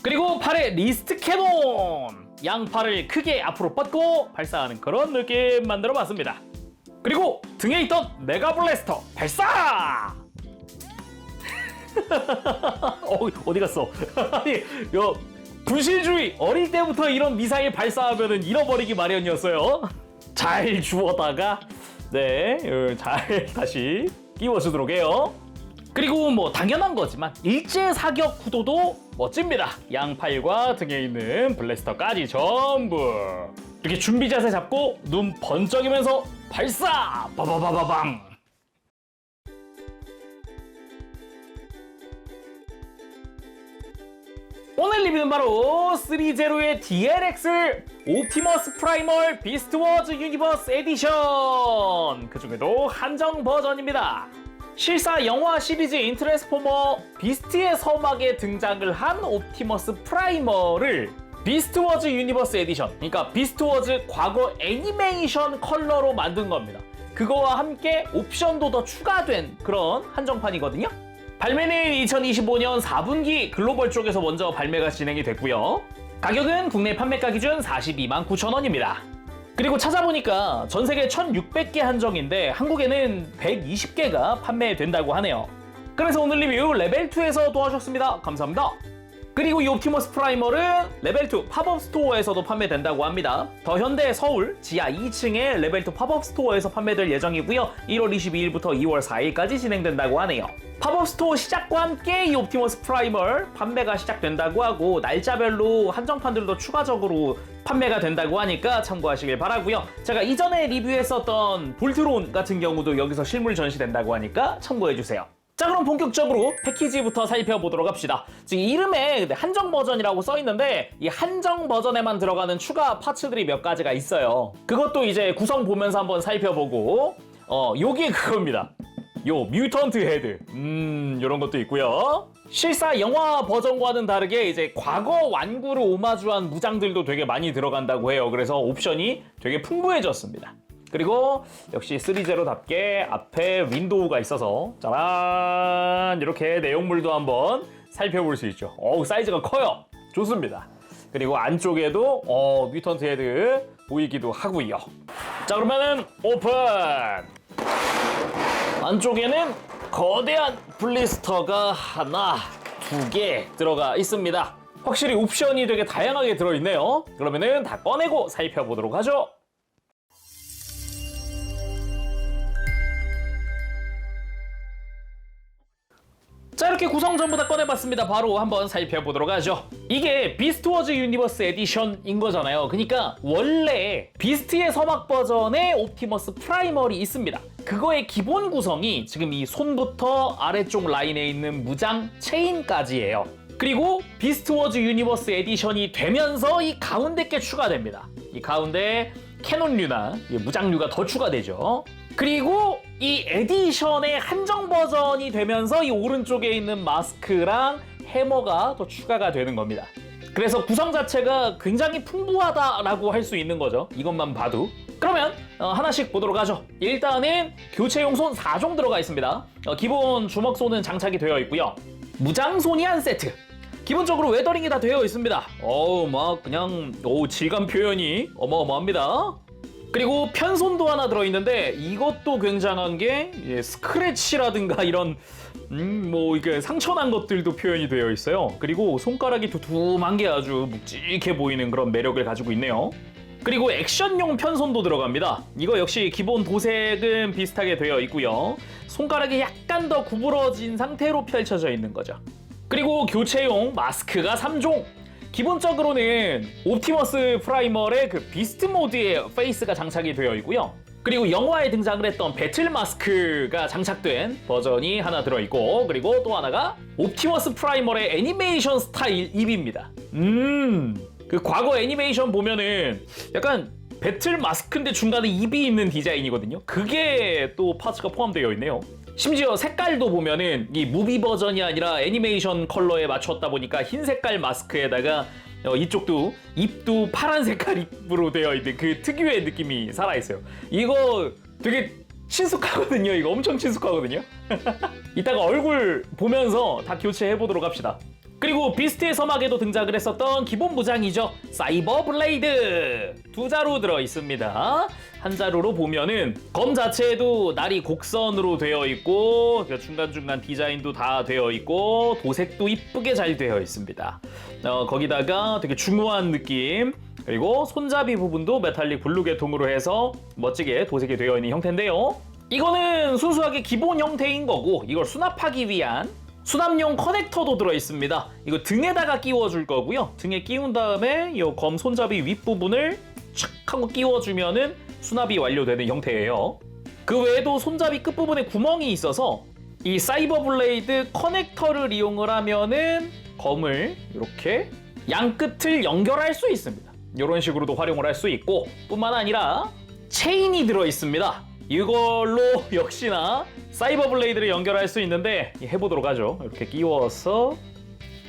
그리고 팔에 리스트 캐논! 양팔을 크게 앞으로 뻗고 발사하는 그런 느낌 만들어봤습니다. 그리고 등에 있던 메가 블래스터 발사! 어디 갔어? 아니, 분실주의! 어릴 때부터 이런 미사일 발사하면 잃어버리기 마련이었어요. 잘 주워다가 네, 잘 다시 끼워주도록 해요. 그리고 뭐 당연한 거지만 일제 사격 구도도 멋집니다. 양팔과 등에 있는 블래스터까지 전부 이렇게 준비 자세 잡고 눈 번쩍이면서 발사! 빠바바바방! 오늘 리뷰는 바로 3제로의 DLX 옵티머스 프라이멀 비스트 워즈 유니버스 에디션! 그 중에도 한정 버전입니다. 실사 영화 시리즈 인트랜스포머 비스트의 서막에 등장을 한 옵티머스 프라이머를 비스트 워즈 유니버스 에디션, 그러니까 비스트 워즈 과거 애니메이션 컬러로 만든 겁니다. 그거와 함께 옵션도 더 추가된 그런 한정판이거든요. 발매는 2025년 4분기 글로벌 쪽에서 먼저 발매가 진행이 됐고요. 가격은 국내 판매가 기준 42만 9천 원입니다. 그리고 찾아보니까 전 세계 1600개 한정인데 한국에는 120개가 판매된다고 하네요. 그래서 오늘 리뷰 레벨2에서 도와주셨습니다. 감사합니다. 그리고 이 옵티머스 프라이머는 레벨2 팝업 스토어에서도 판매된다고 합니다. 더 현대 서울 지하 2층의 레벨2 팝업 스토어에서 판매될 예정이고요. 1월 22일부터 2월 4일까지 진행된다고 하네요. 팝업 스토어 시작과 함께 이 옵티머스 프라이머 판매가 시작된다고 하고 날짜별로 한정판들도 추가적으로 판매가 된다고 하니까 참고하시길 바라고요. 제가 이전에 리뷰했었던 볼트론 같은 경우도 여기서 실물 전시된다고 하니까 참고해주세요. 자, 그럼 본격적으로 패키지부터 살펴보도록 합시다. 지금 이름에 한정 버전이라고 써있는데 이 한정 버전에만 들어가는 추가 파츠들이 몇 가지가 있어요. 그것도 이제 구성 보면서 한번 살펴보고 요게 그겁니다. 요 뮤턴트 헤드 요런 것도 있고요. 실사 영화 버전과는 다르게 이제 과거 완구를 오마주한 무장들도 되게 많이 들어간다고 해요. 그래서 옵션이 되게 풍부해졌습니다. 그리고 역시 3제로답게 앞에 윈도우가 있어서 짜란 이렇게 내용물도 한번 살펴볼 수 있죠. 사이즈가 커요. 좋습니다. 그리고 안쪽에도 뮤턴트 헤드 보이기도 하고요. 자, 그러면은 오픈! 안쪽에는 거대한 블리스터가 하나, 두 개 들어가 있습니다. 확실히 옵션이 되게 다양하게 들어있네요. 그러면은 다 꺼내고 살펴보도록 하죠. 자, 이렇게 구성 전부 다 꺼내봤습니다. 바로 한번 살펴보도록 하죠. 이게 비스트 워즈 유니버스 에디션인 거잖아요. 그러니까 원래 비스트의 서막 버전의 옵티머스 프라이머리 있습니다. 그거의 기본 구성이 지금 이 손부터 아래쪽 라인에 있는 무장 체인까지예요. 그리고 비스트 워즈 유니버스 에디션이 되면서 이 가운데 게 추가됩니다. 이 가운데 캐논류나 무장류가 더 추가되죠. 그리고 이 에디션의 한정 버전이 되면서 이 오른쪽에 있는 마스크랑 해머가 더 추가가 되는 겁니다. 그래서 구성 자체가 굉장히 풍부하다라고 할 수 있는 거죠. 이것만 봐도. 그러면 하나씩 보도록 하죠. 일단은 교체용 손 4종 들어가 있습니다. 기본 주먹손은 장착이 되어 있고요. 무장손이 한 세트. 기본적으로 웨더링이 다 되어 있습니다. 막 그냥 질감 표현이 어마어마합니다. 그리고 편손도 하나 들어있는데 이것도 굉장한 게 스크래치라든가 이런 이게 상처난 것들도 표현이 되어 있어요. 그리고 손가락이 두툼한 게 아주 묵직해 보이는 그런 매력을 가지고 있네요. 그리고 액션용 편손도 들어갑니다. 이거 역시 기본 도색은 비슷하게 되어 있고요. 손가락이 약간 더 구부러진 상태로 펼쳐져 있는 거죠. 그리고 교체용 마스크가 3종. 기본적으로는 옵티머스 프라이멀의 그 비스트 모드의 페이스가 장착이 되어 있고요. 그리고 영화에 등장을 했던 배틀 마스크가 장착된 버전이 하나 들어있고, 그리고 또 하나가 옵티머스 프라이멀의 애니메이션 스타일 입입니다. 그 과거 애니메이션 보면은 약간 배틀 마스크인데 중간에 입이 있는 디자인이거든요. 그게 또 파츠가 포함되어 있네요. 심지어 색깔도 보면은 이 무비 버전이 아니라 애니메이션 컬러에 맞췄다 보니까 흰 색깔 마스크에다가 이쪽도 입도 파란 색깔 입으로 되어 있는 그 특유의 느낌이 살아있어요. 이거 되게 친숙하거든요. 이거 엄청 친숙하거든요. 이따가 얼굴 보면서 다 교체해보도록 합시다. 그리고 그리고 비스트의 서막에도 등장을 했었던 기본 무장이죠. 사이버 블레이드. 두 자루 들어 있습니다. 한 자루로 보면은 검 자체에도 날이 곡선으로 되어 있고 중간중간 디자인도 다 되어 있고 도색도 이쁘게 잘 되어 있습니다. 거기다가 되게 중후한 느낌, 그리고 손잡이 부분도 메탈릭 블루 계통으로 해서 멋지게 도색이 되어 있는 형태인데요. 이거는 순수하게 기본 형태인 거고, 이걸 수납하기 위한 수납용 커넥터도 들어있습니다. 이거 등에다가 끼워줄 거고요. 등에 끼운 다음에 이 검 손잡이 윗부분을 착 하고 끼워주면은 수납이 완료되는 형태예요. 그 외에도 손잡이 끝부분에 구멍이 있어서 이 사이버 블레이드 커넥터를 이용을 하면은 검을 이렇게 양 끝을 연결할 수 있습니다. 이런 식으로도 활용을 할 수 있고, 뿐만 아니라 체인이 들어있습니다. 이걸로 역시나 사이버 블레이드를 연결할 수 있는데 해보도록 하죠. 이렇게 끼워서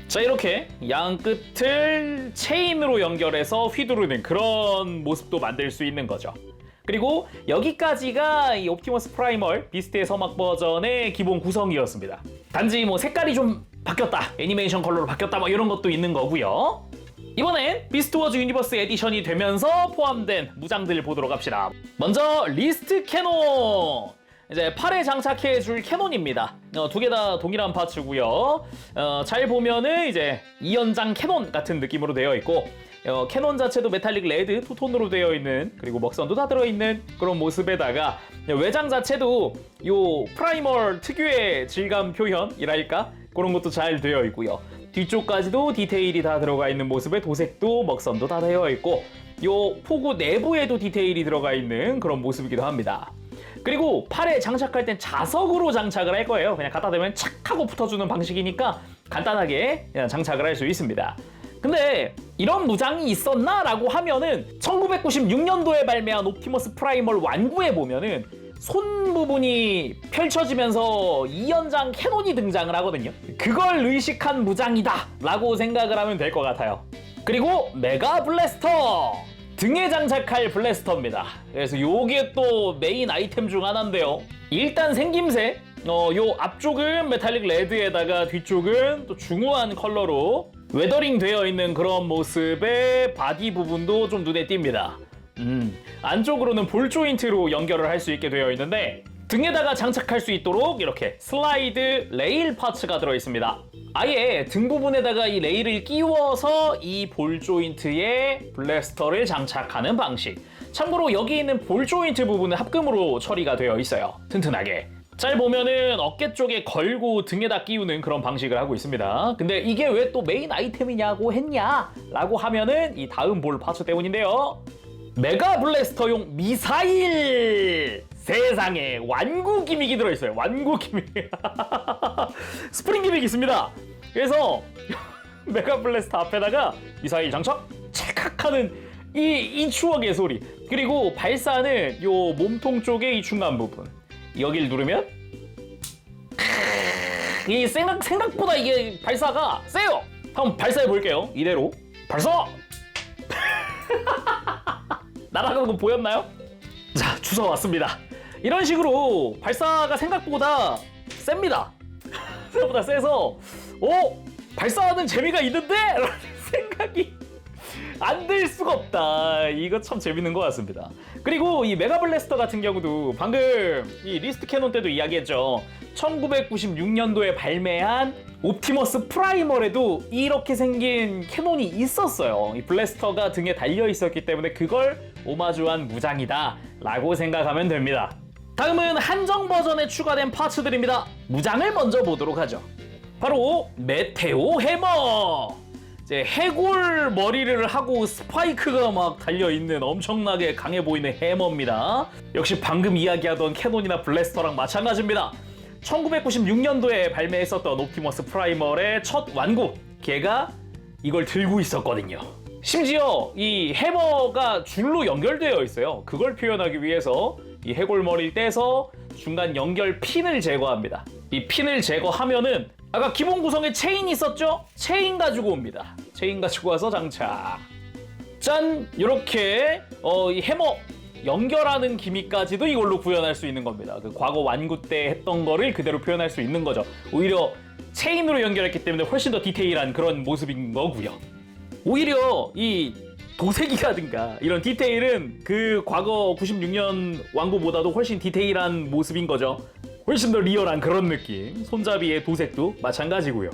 자, 이렇게 양 끝을 체인으로 연결해서 휘두르는 그런 모습도 만들 수 있는 거죠. 그리고 여기까지가 이 옵티머스 프라이멀 비스트의 서막 버전의 기본 구성이었습니다. 단지 뭐 색깔이 좀 바뀌었다, 애니메이션 컬러로 바뀌었다, 뭐 이런 것도 있는 거고요. 이번엔 비스트 워즈 유니버스 에디션이 되면서 포함된 무장들 보도록 합시다. 먼저 리스트 캐논. 이제 팔에 장착해줄 캐논입니다. 두 개 다 동일한 파츠고요. 잘 보면은 이제 이연장 캐논 같은 느낌으로 되어 있고, 캐논 자체도 메탈릭 레드 투톤으로 되어 있는, 그리고 먹선도 다 들어있는 그런 모습에다가 외장 자체도 요 프라이멀 특유의 질감 표현이랄까, 그런 것도 잘 되어 있고요. 뒤쪽까지도 디테일이 다 들어가 있는 모습에 도색도 먹선도 다 되어 있고, 요 포구 내부에도 디테일이 들어가 있는 그런 모습이기도 합니다. 그리고 팔에 장착할 땐 자석으로 장착을 할 거예요. 그냥 갖다 대면 착 하고 붙어주는 방식이니까 간단하게 그냥 장착을 할 수 있습니다. 근데 이런 무장이 있었나? 라고 하면은 1996년도에 발매한 옵티머스 프라이멀 완구에 보면은 손 부분이 펼쳐지면서 2연장 캐논이 등장을 하거든요. 그걸 의식한 무장이다 라고 생각을 하면 될 것 같아요. 그리고 메가 블래스터! 등에 장착할 블래스터입니다. 그래서 요게 또 메인 아이템 중 하나인데요. 일단 생김새, 요 앞쪽은 메탈릭 레드에다가 뒤쪽은 또 중후한 컬러로 웨더링 되어 있는 그런 모습의 바디 부분도 좀 눈에 띕니다. 안쪽으로는 볼 조인트로 연결을 할 수 있게 되어 있는데, 등에다가 장착할 수 있도록 이렇게 슬라이드 레일 파츠가 들어있습니다. 아예 등 부분에다가 이 레일을 끼워서 이 볼 조인트에 블래스터를 장착하는 방식. 참고로 여기 있는 볼 조인트 부분은 합금으로 처리가 되어 있어요. 튼튼하게. 잘 보면은 어깨 쪽에 걸고 등에다 끼우는 그런 방식을 하고 있습니다. 근데 이게 왜 또 메인 아이템이냐고 했냐라고 하면은 이 다음 볼 파츠 때문인데요. 메가 블래스터용 미사일! 세상에 완구 기믹이 들어있어요. 완구 기믹. 스프링 기믹이 있습니다. 그래서 메가 블래스터 앞에다가 미사일 장착 찰칵하는 이 추억의 소리. 그리고 발사는 요 몸통 쪽의 이 중간 부분, 여길 누르면 이 생각보다 이게 발사가 세요. 한번 발사해 볼게요. 이대로 발사. 날아가는 거 보였나요? 자, 주워 왔습니다. 이런 식으로 발사가 생각보다 셉니다. 생각보다 세서 발사하는 재미가 있는데? 라는 생각이 안 들 수가 없다. 이거 참 재밌는 것 같습니다. 그리고 이 메가 블래스터 같은 경우도 방금 이 리스트 캐논 때도 이야기했죠. 1996년도에 발매한 옵티머스 프라이멀에도 이렇게 생긴 캐논이 있었어요. 이 블래스터가 등에 달려 있었기 때문에 그걸 오마주한 무장이다 라고 생각하면 됩니다. 다음은 한정 버전에 추가된 파츠들입니다. 무장을 먼저 보도록 하죠. 바로 메테오 해머! 이제 해골 머리를 하고 스파이크가 막 달려있는 엄청나게 강해 보이는 해머입니다. 역시 방금 이야기하던 캐논이나 블래스터랑 마찬가지입니다. 1996년도에 발매했었던 옵티머스 프라이멀의 첫 완구, 걔가 이걸 들고 있었거든요. 심지어 이 해머가 줄로 연결되어 있어요. 그걸 표현하기 위해서 이 해골머리를 떼서 중간 연결 핀을 제거합니다. 이 핀을 제거하면은 아까 기본 구성에 체인 있었죠? 체인 가지고 옵니다. 체인 가지고 와서 장착. 짠! 이렇게 이 해머 연결하는 기믹까지도 이걸로 구현할 수 있는 겁니다. 그 과거 완구 때 했던 거를 그대로 표현할 수 있는 거죠. 오히려 체인으로 연결했기 때문에 훨씬 더 디테일한 그런 모습인 거고요. 오히려 이 도색이라든가 이런 디테일은 그 과거 96년 완구보다도 훨씬 디테일한 모습인 거죠. 훨씬 더 리얼한 그런 느낌. 손잡이의 도색도 마찬가지고요.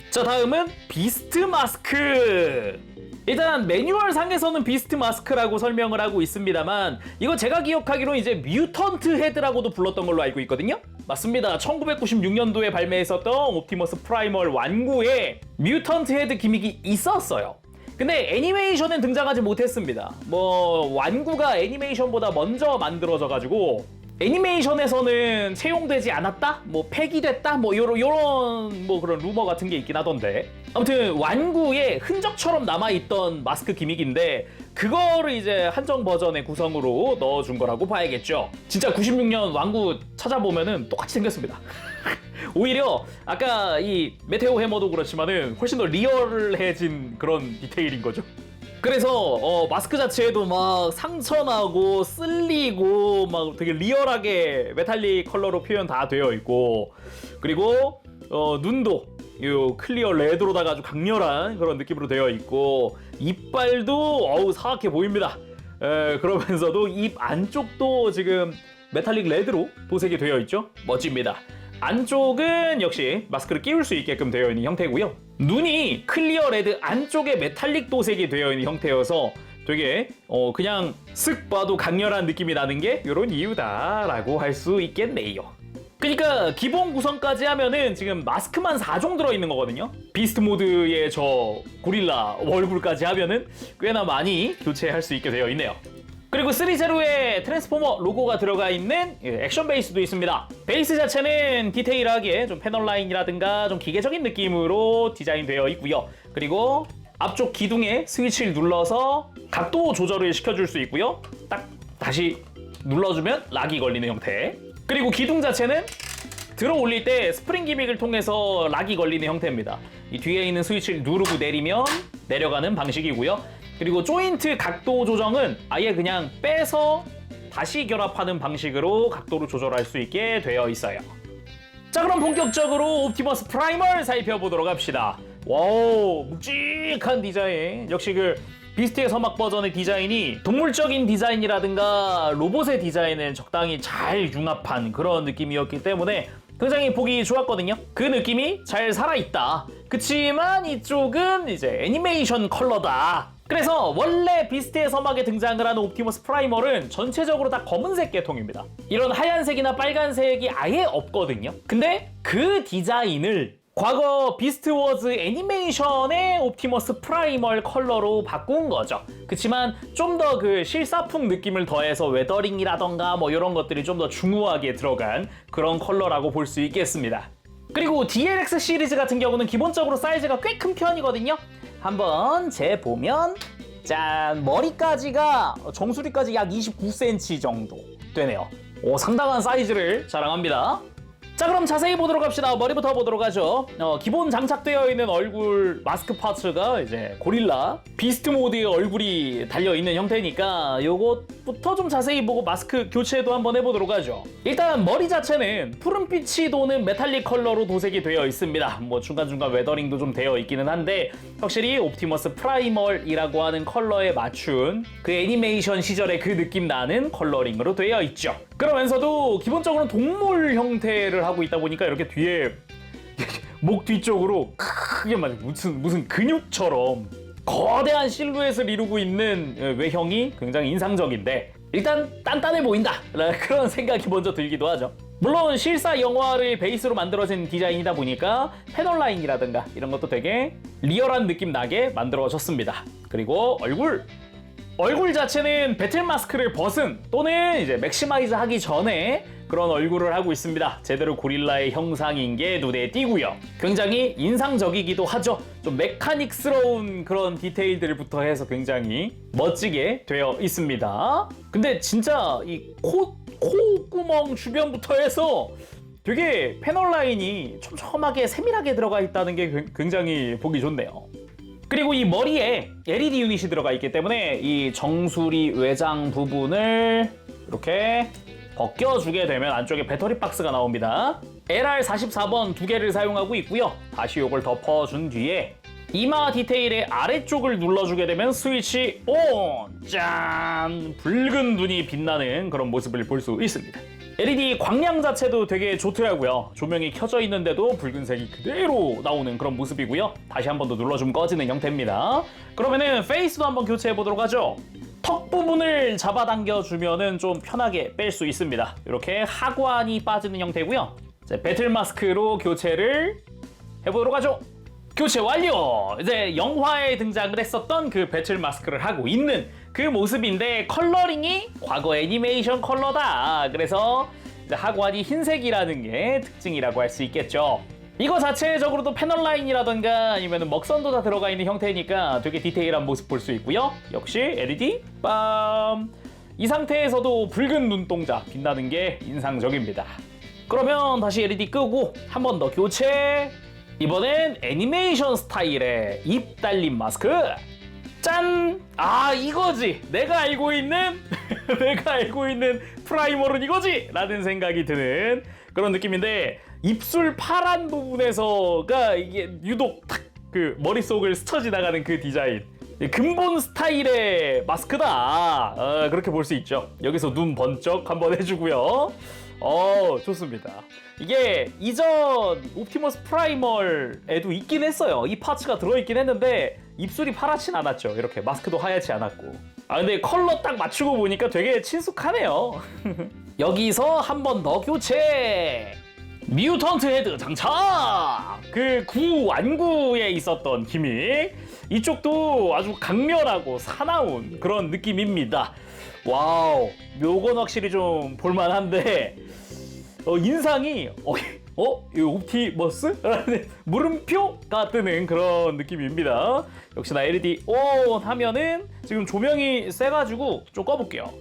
자, 다음은 비스트 마스크. 일단 매뉴얼 상에서는 비스트 마스크라고 설명을 하고 있습니다만 이거 제가 기억하기로 이제 뮤턴트 헤드라고도 불렀던 걸로 알고 있거든요. 맞습니다. 1996년도에 발매했었던 옵티머스 프라이멀 완구에 뮤턴트 헤드 기믹이 있었어요. 근데 애니메이션엔 등장하지 못했습니다. 뭐 완구가 애니메이션보다 먼저 만들어져가지고 애니메이션에서는 채용되지 않았다? 뭐 폐기됐다? 뭐 요런 뭐 그런 루머 같은 게 있긴 하던데 아무튼 완구에 흔적처럼 남아있던 마스크 기믹인데 그거를 이제 한정 버전의 구성으로 넣어준 거라고 봐야겠죠. 진짜 96년 완구 찾아보면은 똑같이 생겼습니다. 오히려 아까 이 메테오 해머도 그렇지만은 훨씬 더 리얼해진 그런 디테일인 거죠. 그래서 마스크 자체에도 막 상처나고 쓸리고 막 되게 리얼하게 메탈릭 컬러로 표현 다 되어 있고 그리고 눈도 요 클리어 레드로다가 아주 강렬한 그런 느낌으로 되어 있고 이빨도 사악해 보입니다. 그러면서도 입 안쪽도 지금 메탈릭 레드로 도색이 되어 있죠. 멋집니다. 안쪽은 역시 마스크를 끼울 수 있게끔 되어 있는 형태고요. 눈이 클리어 레드 안쪽에 메탈릭 도색이 되어 있는 형태여서 되게 그냥 쓱 봐도 강렬한 느낌이 나는 게 이런 이유다라고 할 수 있겠네요. 그러니까 기본 구성까지 하면은 지금 마스크만 4종 들어있는 거거든요. 비스트 모드의 저 고릴라 얼굴까지 하면은 꽤나 많이 교체할 수 있게 되어 있네요. 그리고 3제로에 트랜스포머 로고가 들어가 있는 액션 베이스도 있습니다. 베이스 자체는 디테일하게 좀 패널 라인이라든가 좀 기계적인 느낌으로 디자인되어 있고요. 그리고 앞쪽 기둥에 스위치를 눌러서 각도 조절을 시켜줄 수 있고요. 딱 다시 눌러주면 락이 걸리는 형태. 그리고 기둥 자체는 들어 올릴 때 스프링 기믹을 통해서 락이 걸리는 형태입니다. 이 뒤에 있는 스위치를 누르고 내리면 내려가는 방식이고요. 그리고 조인트 각도 조정은 아예 그냥 빼서 다시 결합하는 방식으로 각도를 조절할 수 있게 되어 있어요. 자, 그럼 본격적으로 옵티머스 프라이멀 살펴보도록 합시다. 와우, 묵직한 디자인. 역시 그 비스트의 서막 버전의 디자인이 동물적인 디자인이라든가 로봇의 디자인을 적당히 잘 융합한 그런 느낌이었기 때문에 굉장히 보기 좋았거든요. 그 느낌이 잘 살아있다. 그치만 이쪽은 이제 애니메이션 컬러다. 그래서 원래 비스트의 서막에 등장을 하는 옵티머스 프라이멀은 전체적으로 다 검은색 계통입니다. 이런 하얀색이나 빨간색이 아예 없거든요. 근데 그 디자인을 과거 비스트 워즈 애니메이션의 옵티머스 프라이멀 컬러로 바꾼 거죠. 그치만 좀 더 그 실사풍 느낌을 더해서 웨더링이라던가 뭐 이런 것들이 좀 더 중후하게 들어간 그런 컬러라고 볼 수 있겠습니다. 그리고 DLX 시리즈 같은 경우는 기본적으로 사이즈가 꽤 큰 편이거든요. 한번 재보면 짠, 머리까지가 정수리까지 약 29cm 정도 되네요. 상당한 사이즈를 자랑합니다. 자, 그럼 자세히 보도록 합시다. 머리부터 보도록 하죠. 기본 장착되어 있는 얼굴 마스크 파츠가 이제 고릴라 비스트 모드의 얼굴이 달려있는 형태니까 요것부터 좀 자세히 보고 마스크 교체도 한번 해보도록 하죠. 일단 머리 자체는 푸른빛이 도는 메탈릭 컬러로 도색이 되어 있습니다. 뭐 중간중간 웨더링도 좀 되어 있기는 한데 확실히 옵티머스 프라이멀이라고 하는 컬러에 맞춘 그 애니메이션 시절의 그 느낌 나는 컬러링으로 되어 있죠. 그러면서도 기본적으로 동물 형태를 하고 있다 보니까 이렇게 뒤에 목 뒤쪽으로 크게 무슨 근육처럼 거대한 실루엣을 이루고 있는 외형이 굉장히 인상적인데 일단 단단해 보인다 그런 생각이 먼저 들기도 하죠. 물론 실사 영화를 베이스로 만들어진 디자인이다 보니까 패널 라인이라든가 이런 것도 되게 리얼한 느낌 나게 만들어졌습니다. 그리고 얼굴 자체는 배틀 마스크를 벗은 또는 이제 맥시마이즈 하기 전에 그런 얼굴을 하고 있습니다. 제대로 고릴라의 형상인 게 눈에 띄고요. 굉장히 인상적이기도 하죠. 좀 메카닉스러운 그런 디테일들부터 해서 굉장히 멋지게 되어 있습니다. 근데 진짜 이 콧구멍 주변부터 해서 되게 패널 라인이 촘촘하게 세밀하게 들어가 있다는 게 굉장히 보기 좋네요. 그리고 이 머리에 LED 유닛이 들어가 있기 때문에 이 정수리 외장 부분을 이렇게 벗겨주게 되면 안쪽에 배터리 박스가 나옵니다. LR44번 두 개를 사용하고 있고요. 다시 이걸 덮어준 뒤에 이마 디테일의 아래쪽을 눌러주게 되면 스위치 온! 짠! 붉은 눈이 빛나는 그런 모습을 볼 수 있습니다. LED 광량 자체도 되게 좋더라고요. 조명이 켜져 있는데도 붉은색이 그대로 나오는 그런 모습이고요. 다시 한 번 더 눌러주면 꺼지는 형태입니다. 그러면은 페이스도 한번 교체해 보도록 하죠. 턱 부분을 잡아당겨주면은 좀 편하게 뺄 수 있습니다. 이렇게 하관이 빠지는 형태고요. 이제 배틀 마스크로 교체를 해보도록 하죠. 교체 완료! 이제 영화에 등장을 했었던 그 배틀 마스크를 하고 있는 그 모습인데 컬러링이 과거 애니메이션 컬러다. 그래서 이제 하관이 흰색이라는 게 특징이라고 할 수 있겠죠. 이거 자체적으로도 패널 라인이라던가 아니면 먹선도 다 들어가 있는 형태니까 되게 디테일한 모습 볼 수 있고요. 역시 LED 빰! 이 상태에서도 붉은 눈동자 빛나는 게 인상적입니다. 그러면 다시 LED 끄고 한 번 더 교체. 이번엔 애니메이션 스타일의 입 달린 마스크. 짠! 아, 이거지! 내가 알고 있는 프라이머는 이거지! 라는 생각이 드는 그런 느낌인데, 입술 파란 부분에서가 이게 유독 탁 그 머릿속을 스쳐 지나가는 그 디자인. 근본 스타일의 마스크다. 그렇게 볼 수 있죠. 여기서 눈 번쩍 한번 해주고요. 좋습니다. 이게 이전 옵티머스 프라이멀에도 있긴 했어요. 이 파츠가 들어있긴 했는데 입술이 파랗진 않았죠. 이렇게 마스크도 하얗지 않았고. 근데 컬러 딱 맞추고 보니까 되게 친숙하네요. 여기서 한 번 더 교체. 뮤턴트 헤드 장착! 그 완구에 있었던 기믹. 이쪽도 아주 강렬하고 사나운 그런 느낌입니다. 와우, 요건 확실히 좀 볼만한데 인상이 이 옵티머스? 라는 물음표가 뜨는 그런 느낌입니다. 역시나 LED 온 하면은 지금 조명이 세가지고 좀 꺼볼게요.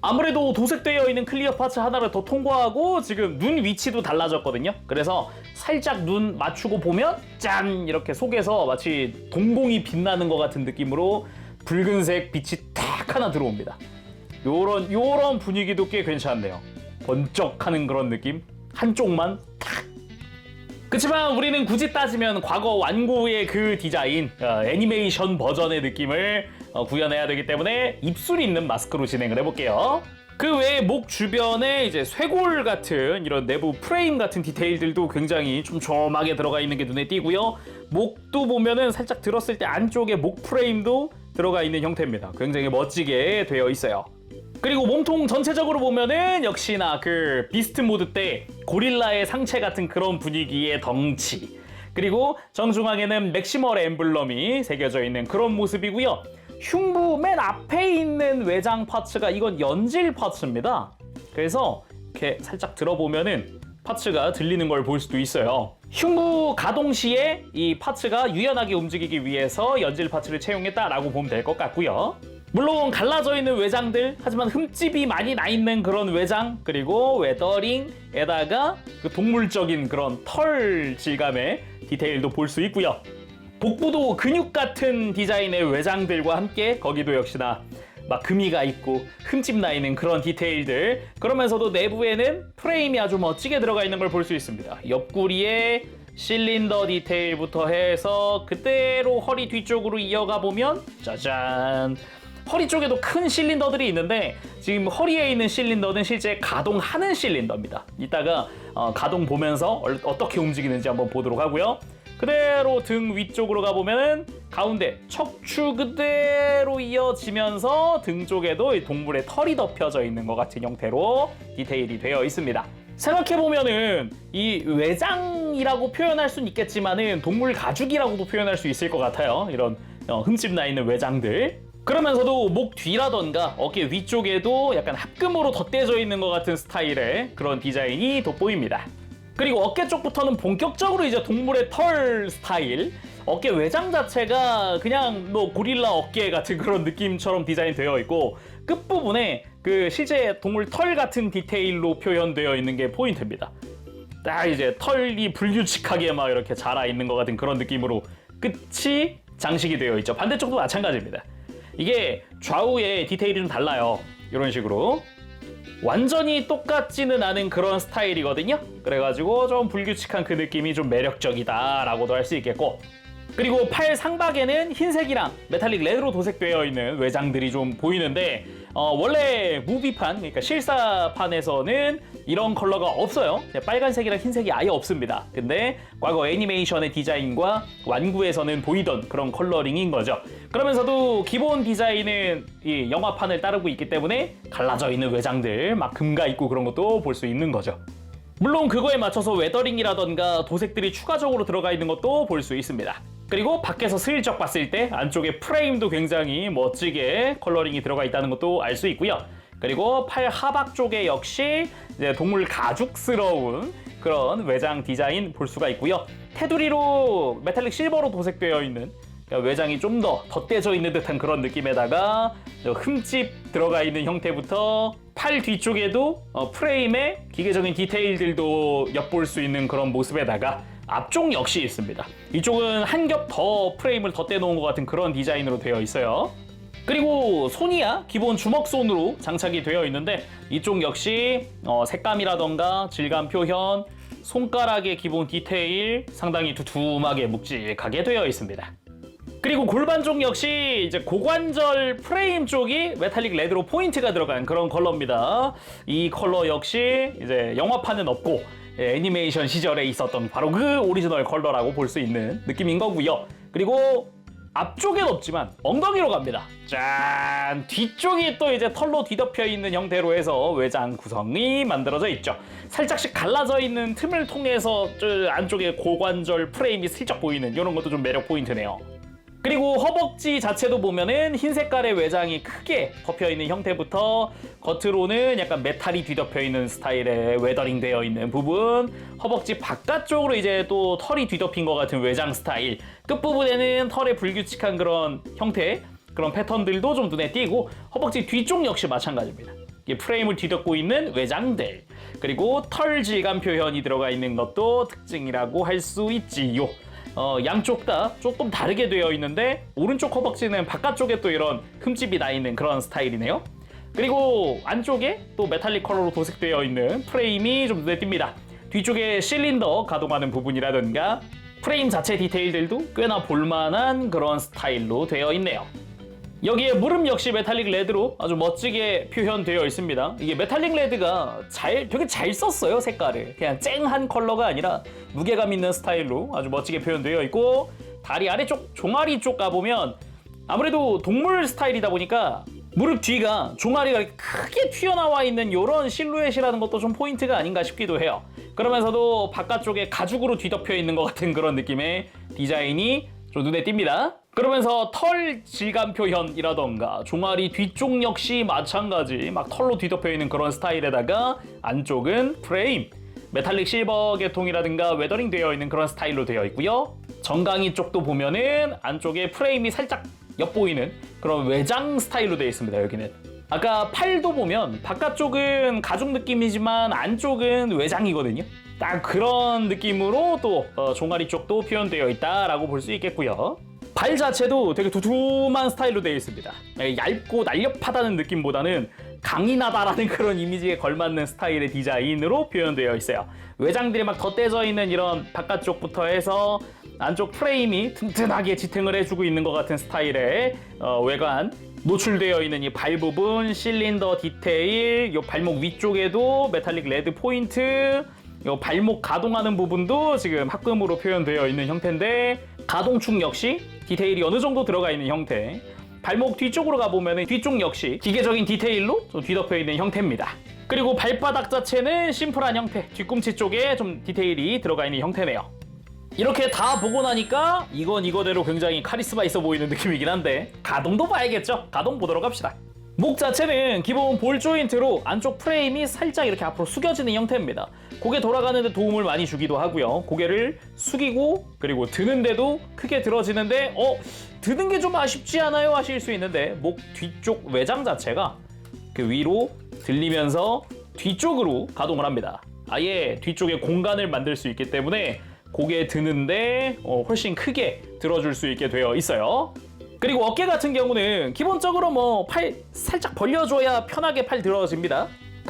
아무래도 도색되어 있는 클리어 파츠 하나를 더 통과하고 지금 눈 위치도 달라졌거든요. 그래서 살짝 눈 맞추고 보면 짠! 이렇게 속에서 마치 동공이 빛나는 것 같은 느낌으로 붉은색 빛이 탁 하나 들어옵니다. 요런 분위기도 꽤 괜찮네요. 번쩍하는 그런 느낌? 한쪽만 탁! 그치만 우리는 굳이 따지면 과거 완구의 그 디자인, 애니메이션 버전의 느낌을 구현해야 되기 때문에 입술 있는 마스크로 진행을 해볼게요. 그 외에 목 주변에 이제 쇄골 같은 이런 내부 프레임 같은 디테일들도 굉장히 촘촘하게 들어가 있는 게 눈에 띄고요. 목도 보면은 살짝 들었을 때 안쪽에 목 프레임도 들어가 있는 형태입니다. 굉장히 멋지게 되어 있어요. 그리고 몸통 전체적으로 보면은 역시나 그 비스트 모드 때 고릴라의 상체 같은 그런 분위기의 덩치, 그리고 정중앙에는 맥시멀 엠블럼이 새겨져 있는 그런 모습이고요. 흉부 맨 앞에 있는 외장 파츠가 이건 연질 파츠입니다. 그래서 이렇게 살짝 들어보면은 파츠가 들리는 걸 볼 수도 있어요. 흉부 가동 시에 이 파츠가 유연하게 움직이기 위해서 연질 파츠를 채용했다라고 보면 될 것 같고요. 물론 갈라져 있는 외장들, 하지만 흠집이 많이 나 있는 그런 외장, 그리고 웨더링에다가 그 동물적인 그런 털 질감의 디테일도 볼 수 있고요. 복부도 근육 같은 디자인의 외장들과 함께 거기도 역시나 막 금이가 있고 흠집 나 있는 그런 디테일들, 그러면서도 내부에는 프레임이 아주 멋지게 들어가 있는 걸 볼 수 있습니다. 옆구리에 실린더 디테일부터 해서 그대로 허리 뒤쪽으로 이어가 보면 짜잔! 허리 쪽에도 큰 실린더들이 있는데 지금 허리에 있는 실린더는 실제 가동하는 실린더입니다. 이따가 가동 보면서 어떻게 움직이는지 한번 보도록 하고요. 그대로 등 위쪽으로 가보면 가운데 척추 그대로 이어지면서 등 쪽에도 동물의 털이 덮여져 있는 것 같은 형태로 디테일이 되어 있습니다. 생각해보면은 이 외장이라고 표현할 수는 있겠지만은 동물 가죽이라고도 표현할 수 있을 것 같아요. 이런 흠집 나 있는 외장들. 그러면서도 목 뒤라던가 어깨 위쪽에도 약간 합금으로 덧대져 있는 것 같은 스타일의 그런 디자인이 돋보입니다. 그리고 어깨 쪽부터는 본격적으로 이제 동물의 털 스타일, 어깨 외장 자체가 그냥 뭐 고릴라 어깨 같은 그런 느낌처럼 디자인되어 있고 끝부분에 그 실제 동물 털 같은 디테일로 표현되어 있는 게 포인트입니다. 딱 이제 털이 불규칙하게 막 이렇게 자라 있는 것 같은 그런 느낌으로 끝이 장식이 되어 있죠. 반대쪽도 마찬가지입니다. 이게 좌우에 디테일이 좀 달라요. 이런 식으로 완전히 똑같지는 않은 그런 스타일이거든요. 그래가지고 좀 불규칙한 그 느낌이 좀 매력적이다라고도 할 수 있겠고, 그리고 팔 상박에는 흰색이랑 메탈릭 레드로 도색되어 있는 외장들이 좀 보이는데 원래 무비판, 그러니까 실사판에서는 이런 컬러가 없어요. 빨간색이랑 흰색이 아예 없습니다. 근데 과거 애니메이션의 디자인과 완구에서는 보이던 그런 컬러링인 거죠. 그러면서도 기본 디자인은 이 영화판을 따르고 있기 때문에 갈라져 있는 외장들, 막 금가 있고 그런 것도 볼 수 있는 거죠. 물론 그거에 맞춰서 웨더링이라던가 도색들이 추가적으로 들어가 있는 것도 볼 수 있습니다. 그리고 밖에서 슬쩍 봤을 때 안쪽에 프레임도 굉장히 멋지게 컬러링이 들어가 있다는 것도 알 수 있고요. 그리고 팔 하박 쪽에 역시 이제 동물 가죽스러운 그런 외장 디자인 볼 수가 있고요. 테두리로 메탈릭 실버로 도색되어 있는 외장이 좀 더 덧대져 있는 듯한 그런 느낌에다가 흠집 들어가 있는 형태부터 팔 뒤쪽에도 프레임에 기계적인 디테일들도 엿볼 수 있는 그런 모습에다가 앞쪽 역시 있습니다. 이쪽은 한 겹 더 프레임을 덧대 놓은 것 같은 그런 디자인으로 되어 있어요. 그리고 손이야 기본 주먹손으로 장착이 되어 있는데 이쪽 역시 색감이라던가 질감 표현, 손가락의 기본 디테일 상당히 두툼하게 묵직하게 되어 있습니다. 그리고 골반 쪽 역시 이제 고관절 프레임 쪽이 메탈릭 레드로 포인트가 들어간 그런 컬러입니다. 이 컬러 역시 이제 영화판은 없고 애니메이션 시절에 있었던 바로 그 오리지널 컬러라고 볼 수 있는 느낌인 거고요. 그리고 앞쪽엔 없지만 엉덩이로 갑니다. 짠! 뒤쪽이 또 이제 털로 뒤덮여 있는 형태로 해서 외장 구성이 만들어져 있죠. 살짝씩 갈라져 있는 틈을 통해서 안쪽에 고관절 프레임이 슬쩍 보이는 이런 것도 좀 매력 포인트네요. 그리고 허벅지 자체도 보면은 흰 색깔의 외장이 크게 덮여 있는 형태부터 겉으로는 약간 메탈이 뒤덮여 있는 스타일의 웨더링 되어 있는 부분, 허벅지 바깥쪽으로 이제 또 털이 뒤덮인 것 같은 외장 스타일, 끝부분에는 털의 불규칙한 그런 형태, 그런 패턴들도 좀 눈에 띄고, 허벅지 뒤쪽 역시 마찬가지입니다. 이게 프레임을 뒤덮고 있는 외장들, 그리고 털 질감 표현이 들어가 있는 것도 특징이라고 할 수 있지요. 양쪽 다 조금 다르게 되어 있는데 오른쪽 허벅지는 바깥쪽에 또 이런 흠집이 나 있는 그런 스타일이네요. 그리고 안쪽에 또 메탈릭 컬러로 도색되어 있는 프레임이 좀 눈에 띕니다. 뒤쪽에 실린더 가동하는 부분이라든가 프레임 자체 디테일들도 꽤나 볼만한 그런 스타일로 되어 있네요. 여기에 무릎 역시 메탈릭 레드로 아주 멋지게 표현되어 있습니다. 이게 메탈릭 레드가 되게 잘 썼어요, 색깔을. 그냥 쨍한 컬러가 아니라 무게감 있는 스타일로 아주 멋지게 표현되어 있고, 다리 아래쪽 종아리 쪽 가보면 아무래도 동물 스타일이다 보니까 무릎 뒤가 종아리가 크게 튀어나와 있는 이런 실루엣이라는 것도 좀 포인트가 아닌가 싶기도 해요. 그러면서도 바깥쪽에 가죽으로 뒤덮여 있는 것 같은 그런 느낌의 디자인이 좀 눈에 띕니다. 그러면서 털 질감 표현이라던가 종아리 뒤쪽 역시 마찬가지 막 털로 뒤덮여 있는 그런 스타일에다가 안쪽은 프레임, 메탈릭 실버 계통이라든가 웨더링 되어 있는 그런 스타일로 되어 있고요. 정강이 쪽도 보면은 안쪽에 프레임이 살짝 엿보이는 그런 외장 스타일로 되어 있습니다. 여기는 아까 팔도 보면 바깥쪽은 가죽 느낌이지만 안쪽은 외장이거든요. 딱 그런 느낌으로 또 종아리 쪽도 표현되어 있다라고 볼 수 있겠고요. 발 자체도 되게 두툼한 스타일로 되어 있습니다. 얇고 날렵하다는 느낌보다는 강인하다라는 그런 이미지에 걸맞는 스타일의 디자인으로 표현되어 있어요. 외장들이 막 덧대져 있는 이런 바깥쪽부터 해서 안쪽 프레임이 튼튼하게 지탱을 해주고 있는 것 같은 스타일의 외관, 노출되어 있는 이 발 부분, 실린더 디테일, 이 발목 위쪽에도 메탈릭 레드 포인트, 이 발목 가동하는 부분도 지금 합금으로 표현되어 있는 형태인데, 가동축 역시 디테일이 어느 정도 들어가 있는 형태, 발목 뒤쪽으로 가보면 뒤쪽 역시 기계적인 디테일로 좀 뒤덮여 있는 형태입니다. 그리고 발바닥 자체는 심플한 형태, 뒤꿈치 쪽에 좀 디테일이 들어가 있는 형태네요. 이렇게 다 보고 나니까 이건 이거대로 굉장히 카리스마 있어 보이는 느낌이긴 한데, 가동도 봐야겠죠? 가동 보도록 합시다. 목 자체는 기본 볼 조인트로 안쪽 프레임이 살짝 이렇게 앞으로 숙여지는 형태입니다. 고개 돌아가는 데 도움을 많이 주기도 하고요. 고개를 숙이고 그리고 드는데도 크게 들어지는데 드는 게 좀 아쉽지 않아요? 하실 수 있는데, 목 뒤쪽 외장 자체가 그 위로 들리면서 뒤쪽으로 가동을 합니다. 아예 뒤쪽에 공간을 만들 수 있기 때문에 고개 드는데 훨씬 크게 들어줄 수 있게 되어 있어요. 그리고 어깨 같은 경우는 기본적으로 팔 살짝 벌려줘야 편하게 팔 들어집니다.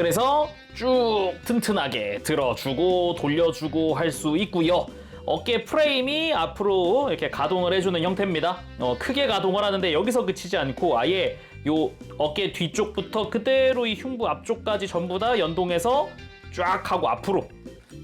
그래서 쭉 튼튼하게 들어주고 돌려주고 할 수 있고요. 어깨 프레임이 앞으로 이렇게 가동을 해주는 형태입니다. 크게 가동을 하는데 여기서 그치지 않고 아예 요 어깨 뒤쪽부터 그대로 이 흉부 앞쪽까지 전부 다 연동해서 쫙 하고 앞으로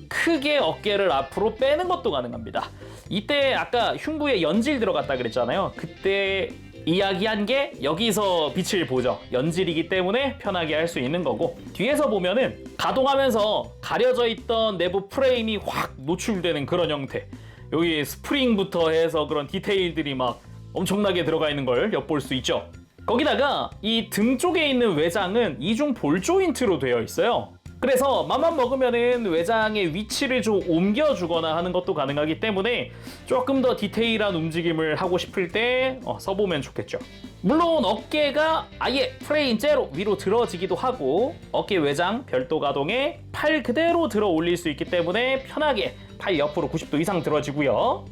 크게 어깨를 앞으로 빼는 것도 가능합니다. 이때 아까 흉부에 연질 들어갔다 그랬잖아요. 그때 이야기한 게 여기서 빛을 보죠. 연질이기 때문에 편하게 할 수 있는 거고, 뒤에서 보면은 가동하면서 가려져 있던 내부 프레임이 확 노출되는 그런 형태. 여기 스프링부터 해서 그런 디테일들이 막 엄청나게 들어가 있는 걸 엿볼 수 있죠. 거기다가 이 등 쪽에 있는 외장은 이중 볼 조인트로 되어 있어요. 그래서 맘만 먹으면은 외장의 위치를 좀 옮겨주거나 하는 것도 가능하기 때문에 조금 더 디테일한 움직임을 하고 싶을 때 써보면 좋겠죠. 물론 어깨가 아예 프레임 제로 위로 들어지기도 하고 어깨 외장 별도 가동에 팔 그대로 들어 올릴 수 있기 때문에 편하게 팔 옆으로 90도 이상 들어지고요.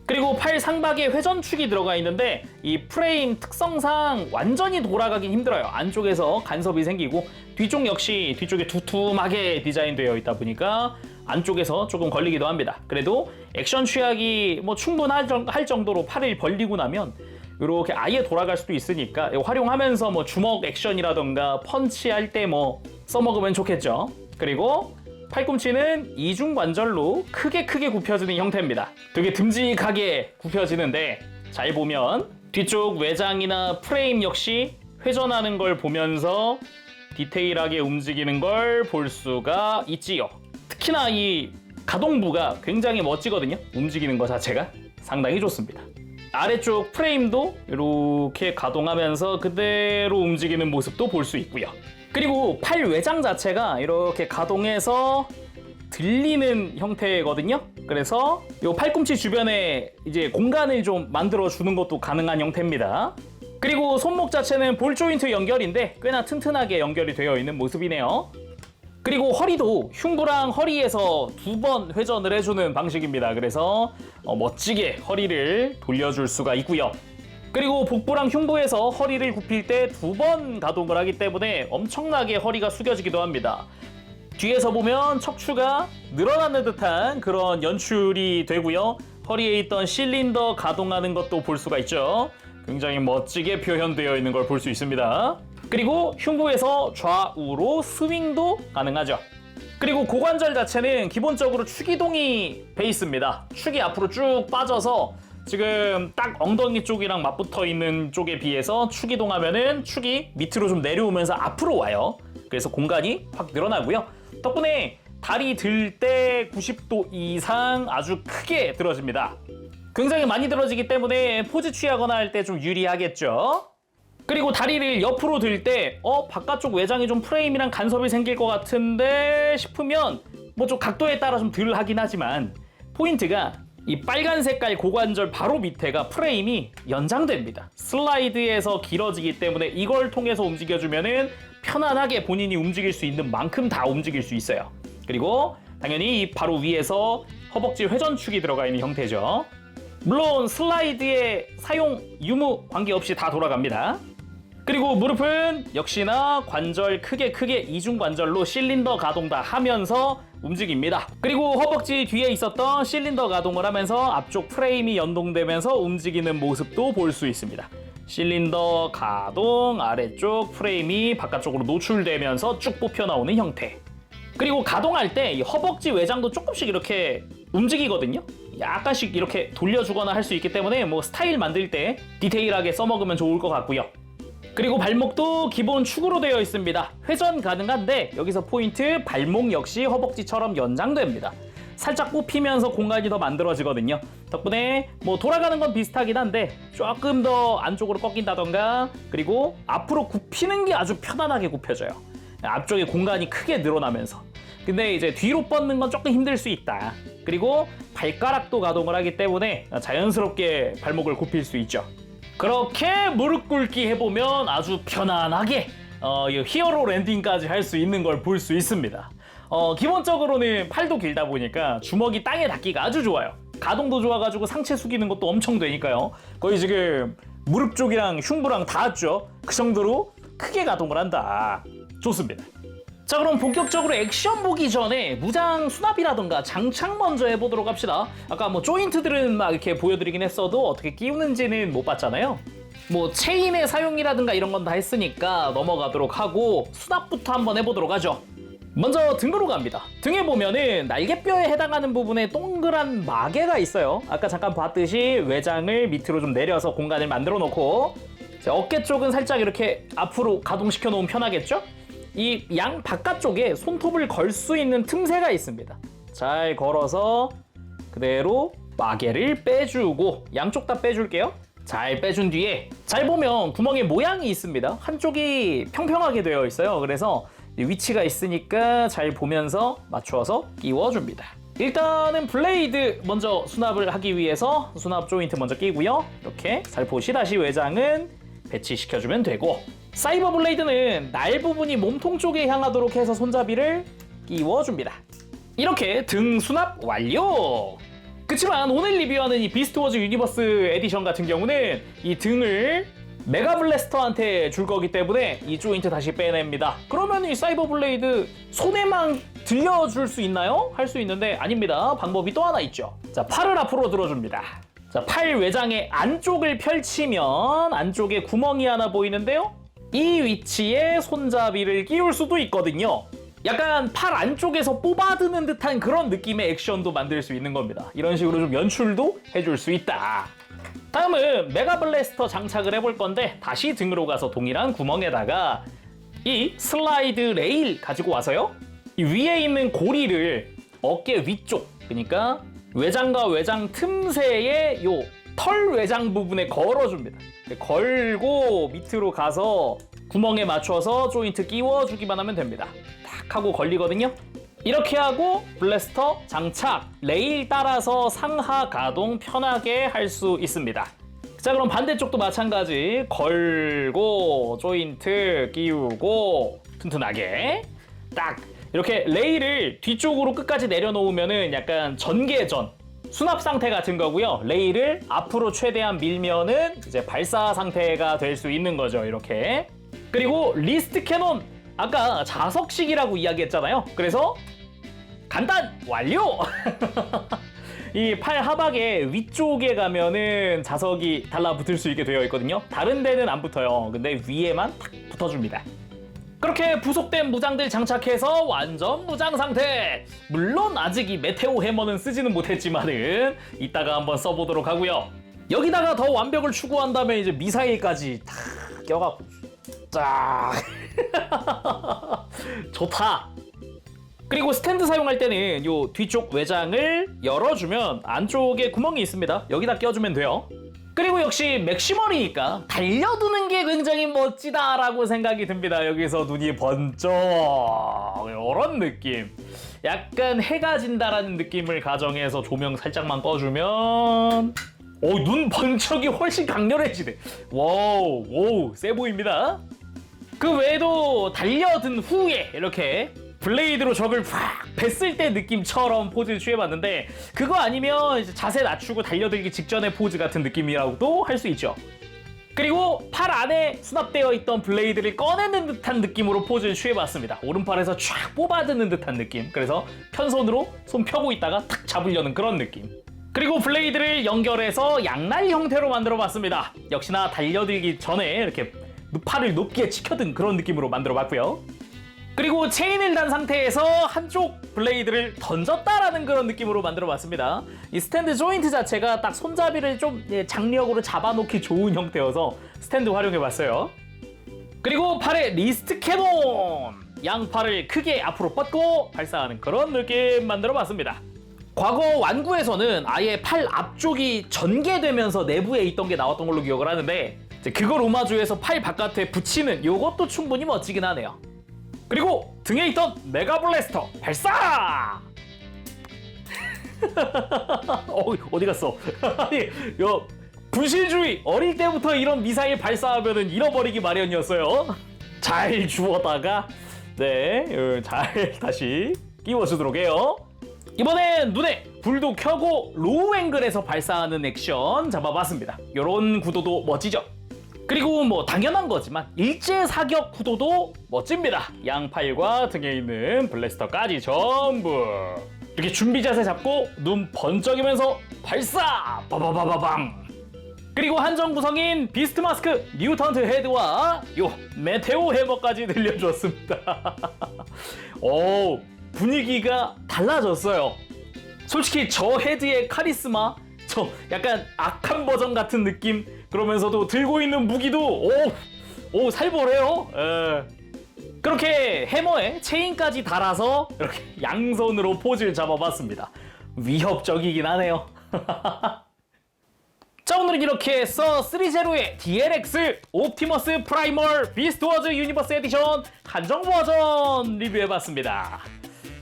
그리고 팔 상박에 회전축이 들어가 있는데 이 프레임 특성상 완전히 돌아가긴 힘들어요. 안쪽에서 간섭이 생기고 뒤쪽 역시 뒤쪽에 두툼하게 디자인되어 있다 보니까 안쪽에서 조금 걸리기도 합니다. 그래도 액션 취하기 충분할 정도로 팔을 벌리고 나면 이렇게 아예 돌아갈 수도 있으니까 활용하면서 주먹 액션이라던가 펀치할 때 써먹으면 좋겠죠. 그리고 팔꿈치는 이중 관절로 크게 굽혀지는 형태입니다. 되게 듬직하게 굽혀지는데 잘 보면 뒤쪽 외장이나 프레임 역시 회전하는 걸 보면서 디테일하게 움직이는 걸 볼 수가 있지요. 특히나 이 가동부가 굉장히 멋지거든요. 움직이는 것 자체가 상당히 좋습니다. 아래쪽 프레임도 이렇게 가동하면서 그대로 움직이는 모습도 볼 수 있고요. 그리고 팔 외장 자체가 이렇게 가동해서 들리는 형태거든요. 그래서 이 팔꿈치 주변에 이제 공간을 좀 만들어 주는 것도 가능한 형태입니다. 그리고 손목 자체는 볼 조인트 연결인데 꽤나 튼튼하게 연결이 되어 있는 모습이네요. 그리고 허리도 흉부랑 허리에서 2번 회전을 해주는 방식입니다. 그래서 멋지게 허리를 돌려줄 수가 있고요. 그리고 복부랑 흉부에서 허리를 굽힐 때 2번 가동을 하기 때문에 엄청나게 허리가 숙여지기도 합니다. 뒤에서 보면 척추가 늘어나는 듯한 그런 연출이 되고요. 허리에 있던 실린더 가동하는 것도 볼 수가 있죠. 굉장히 멋지게 표현되어 있는 걸 볼 수 있습니다. 그리고 흉부에서 좌우로 스윙도 가능하죠. 그리고 고관절 자체는 기본적으로 축이동이 베이스입니다. 축이 앞으로 쭉 빠져서 지금 딱 엉덩이 쪽이랑 맞붙어 있는 쪽에 비해서 축 이동하면은 축이 밑으로 좀 내려오면서 앞으로 와요. 그래서 공간이 확 늘어나고요. 덕분에 다리 들 때 90도 이상 아주 크게 들어집니다. 굉장히 많이 들어지기 때문에 포즈 취하거나 할 때 좀 유리하겠죠. 그리고 다리를 옆으로 들 때 바깥쪽 외장이 좀 프레임이랑 간섭이 생길 것 같은데 싶으면 좀 각도에 따라 좀 덜 하긴 하지만 포인트가 이 빨간 색깔 고관절 바로 밑에가 프레임이 연장됩니다. 슬라이드에서 길어지기 때문에 이걸 통해서 움직여주면은 편안하게 본인이 움직일 수 있는 만큼 다 움직일 수 있어요. 그리고 당연히 이 바로 위에서 허벅지 회전축이 들어가 있는 형태죠. 물론 슬라이드의 사용 유무 관계없이 다 돌아갑니다. 그리고 무릎은 역시나 관절 크게 이중 관절로 실린더 가동 다 하면서 움직입니다. 그리고 허벅지 뒤에 있었던 실린더 가동을 하면서 앞쪽 프레임이 연동되면서 움직이는 모습도 볼 수 있습니다. 실린더 가동, 아래쪽 프레임이 바깥쪽으로 노출되면서 쭉 뽑혀 나오는 형태. 그리고 가동할 때 이 허벅지 외장도 조금씩 이렇게 움직이거든요. 약간씩 이렇게 돌려주거나 할 수 있기 때문에 스타일 만들 때 디테일하게 써먹으면 좋을 것 같고요. 그리고 발목도 기본 축으로 되어 있습니다. 회전 가능한데 여기서 포인트 발목 역시 허벅지처럼 연장됩니다. 살짝 굽히면서 공간이 더 만들어지거든요. 덕분에 돌아가는 건 비슷하긴 한데 조금 더 안쪽으로 꺾인다던가 그리고 앞으로 굽히는 게 아주 편안하게 굽혀져요. 앞쪽에 공간이 크게 늘어나면서. 근데 이제 뒤로 뻗는 건 조금 힘들 수 있다. 그리고 발가락도 가동을 하기 때문에 자연스럽게 발목을 굽힐 수 있죠. 그렇게 무릎 꿇기 해보면 아주 편안하게 히어로 랜딩까지 할 수 있는 걸 볼 수 있습니다. 기본적으로는 팔도 길다 보니까 주먹이 땅에 닿기가 아주 좋아요. 가동도 좋아가지고 상체 숙이는 것도 엄청 되니까요. 거의 지금 무릎 쪽이랑 흉부랑 닿았죠. 그 정도로 크게 가동을 한다. 좋습니다. 자, 그럼 본격적으로 액션 보기 전에 무장 수납이라던가 장착 먼저 해보도록 합시다. 아까 뭐 조인트들은 막 이렇게 보여드리긴 했어도 어떻게 끼우는지는 못 봤잖아요. 뭐 체인의 사용이라든가 이런 건 다 했으니까 넘어가도록 하고 수납부터 한번 해보도록 하죠. 먼저 등으로 갑니다. 등에 보면은 날개뼈에 해당하는 부분에 동그란 마개가 있어요. 아까 잠깐 봤듯이 외장을 밑으로 좀 내려서 공간을 만들어 놓고, 자, 어깨 쪽은 살짝 이렇게 앞으로 가동시켜 놓으면 편하겠죠? 이 양 바깥쪽에 손톱을 걸 수 있는 틈새가 있습니다. 잘 걸어서 그대로 마개를 빼주고, 양쪽 다 빼줄게요. 잘 빼준 뒤에 잘 보면 구멍에 모양이 있습니다. 한쪽이 평평하게 되어 있어요. 그래서 위치가 있으니까 잘 보면서 맞추어서 끼워줍니다. 일단은 블레이드 먼저 수납을 하기 위해서 수납 조인트 먼저 끼고요. 이렇게 살포시 다시 외장은 배치시켜주면 되고, 사이버 블레이드는 날 부분이 몸통 쪽에 향하도록 해서 손잡이를 끼워줍니다. 이렇게 등 수납 완료! 그치만 오늘 리뷰하는 이 비스트 워즈 유니버스 에디션 같은 경우는 이 등을 메가 블래스터한테 줄 거기 때문에 이 조인트 다시 빼냅니다. 그러면 이 사이버 블레이드 손에만 들려줄 수 있나요? 할 수 있는데 아닙니다. 방법이 또 하나 있죠. 자, 팔을 앞으로 들어줍니다. 자, 팔 외장의 안쪽을 펼치면 안쪽에 구멍이 하나 보이는데요. 이 위치에 손잡이를 끼울 수도 있거든요. 약간 팔 안쪽에서 뽑아드는 듯한 그런 느낌의 액션도 만들 수 있는 겁니다. 이런 식으로 좀 연출도 해줄 수 있다. 다음은 메가 블래스터 장착을 해볼 건데, 다시 등으로 가서 동일한 구멍에다가 이 슬라이드 레일 가지고 와서요, 이 위에 있는 고리를 어깨 위쪽, 그러니까 외장과 외장 틈새에 요 털 외장 부분에 걸어줍니다. 걸고 밑으로 가서 구멍에 맞춰서 조인트 끼워주기만 하면 됩니다. 딱 하고 걸리거든요. 이렇게 하고 블래스터 장착, 레일 따라서 상하 가동 편하게 할 수 있습니다. 자, 그럼 반대쪽도 마찬가지. 걸고 조인트 끼우고 튼튼하게 딱 이렇게 레일을 뒤쪽으로 끝까지 내려놓으면은 약간 전개전 수납 상태 같은 거고요. 레일을 앞으로 최대한 밀면은 이제 발사 상태가 될 수 있는 거죠. 이렇게. 그리고 리스트 캐논, 아까 자석식이라고 이야기했잖아요. 그래서 간단 완료! 이 팔 하박의 위쪽에 가면은 자석이 달라붙을 수 있게 되어 있거든요. 다른 데는 안 붙어요. 근데 위에만 탁 붙어줍니다. 그렇게 부속된 무장들 장착해서 완전 무장 상태! 물론 아직 이 메테오 해머는 쓰지는 못했지만은 이따가 한번 써보도록 하고요. 여기다가 더 완벽을 추구한다면 이제 미사일까지 탁 껴갖고 쫙 좋다! 그리고 스탠드 사용할 때는 요 뒤쪽 외장을 열어주면 안쪽에 구멍이 있습니다. 여기다 껴주면 돼요. 그리고 역시 맥시멀이니까 달려드는 게 굉장히 멋지다라고 생각이 듭니다. 여기서 눈이 번쩍 이런 느낌. 약간 해가 진다라는 느낌을 가정해서 조명 살짝만 꺼주면 눈 번쩍이 훨씬 강렬해지네. 와우, 세 보입니다. 그 외에도 달려든 후에 이렇게 블레이드로 적을 팍 뱄을 때 느낌처럼 포즈 취해봤는데, 그거 아니면 이제 자세 낮추고 달려들기 직전의 포즈 같은 느낌이라고도 할 수 있죠. 그리고 팔 안에 수납되어 있던 블레이드를 꺼내는 듯한 느낌으로 포즈를 취해봤습니다. 오른팔에서 쫙 뽑아드는 듯한 느낌. 그래서 편손으로 손 펴고 있다가 탁 잡으려는 그런 느낌. 그리고 블레이드를 연결해서 양날 형태로 만들어봤습니다. 역시나 달려들기 전에 이렇게 팔을 높게 치켜든 그런 느낌으로 만들어봤고요. 그리고 체인을 단 상태에서 한쪽 블레이드를 던졌다라는 그런 느낌으로 만들어봤습니다. 이 스탠드 조인트 자체가 딱 손잡이를 좀 장력으로 잡아놓기 좋은 형태여서 스탠드 활용해봤어요. 그리고 팔에 리스트 캐논! 양팔을 크게 앞으로 뻗고 발사하는 그런 느낌 만들어봤습니다. 과거 완구에서는 아예 팔 앞쪽이 전개되면서 내부에 있던 게 나왔던 걸로 기억을 하는데, 그걸 오마주해서 팔 바깥에 붙이는 요것도 충분히 멋지긴 하네요. 그리고 등에 있던 메가 블래스터 발사! 어디 갔어? 아니, 분실주의! 어릴 때부터 이런 미사일 발사하면은 잃어버리기 마련이었어요. 잘 주워다가 잘 다시 끼워주도록 해요. 이번엔 눈에 불도 켜고 로우 앵글에서 발사하는 액션 잡아봤습니다. 요런 구도도 멋지죠? 그리고 뭐 당연한 거지만 일제 사격 구도도 멋집니다. 양팔과 등에 있는 블래스터까지 전부 이렇게 준비 자세 잡고 눈 번쩍이면서 발사! 빠바바바방! 그리고 한정 구성인 비스트 마스크, 뮤턴트 헤드와 요 메테오 해머까지 들려줬습니다. 오, 분위기가 달라졌어요. 솔직히 저 헤드의 카리스마, 저 약간 악한 버전 같은 느낌, 그러면서도 들고 있는 무기도 오 살벌해요. 그렇게 해머에 체인까지 달아서 이렇게 양손으로 포즈를 잡아봤습니다. 위협적이긴 하네요. 자, 오늘은 이렇게 해서 3제로의 DLX 옵티머스 프라이멀 비스트워즈 유니버스 에디션 한정 버전 리뷰해봤습니다.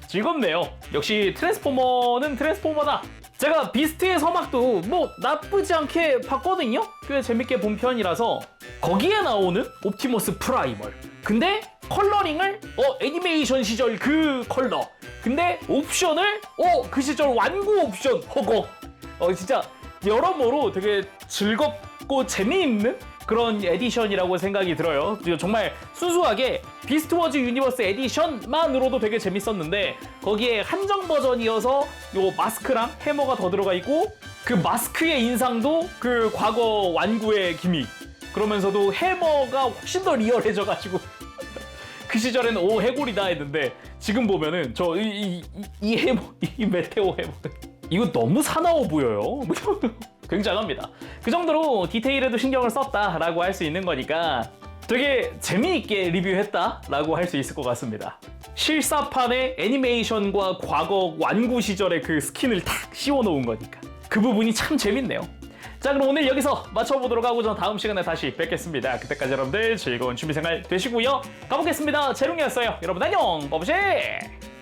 즐겁네요. 역시 트랜스포머는 트랜스포머다. 제가 비스트의 서막도 뭐 나쁘지 않게 봤거든요. 꽤 재밌게 본 편이라서. 거기에 나오는 옵티머스 프라이멀, 근데 컬러링을 애니메이션 시절 그 컬러, 근데 옵션을 그 시절 완구 옵션 허거. 진짜 여러모로 되게 즐겁고 재미있는 그런 에디션이라고 생각이 들어요. 정말 순수하게 비스트워즈 유니버스 에디션만으로도 되게 재밌었는데, 거기에 한정 버전이어서 요 마스크랑 해머가 더 들어가 있고, 그 마스크의 인상도 그 과거 완구의 기믹, 그러면서도 해머가 훨씬 더 리얼해져가지고 그 시절에는 오 해골이다 했는데, 지금 보면은 저 이 해머, 이 메테오 해머 이거 너무 사나워 보여요. 굉장합니다. 그 정도로 디테일에도 신경을 썼다라고 할 수 있는 거니까 되게 재미있게 리뷰했다라고 할 수 있을 것 같습니다. 실사판의 애니메이션과 과거 완구 시절의 그 스킨을 탁 씌워놓은 거니까 그 부분이 참 재밌네요. 자, 그럼 오늘 여기서 마쳐보도록 하고 전 다음 시간에 다시 뵙겠습니다. 그때까지 여러분들 즐거운 취미생활 되시고요. 가보겠습니다. 재롱이었어요. 여러분 안녕. 버브쉐.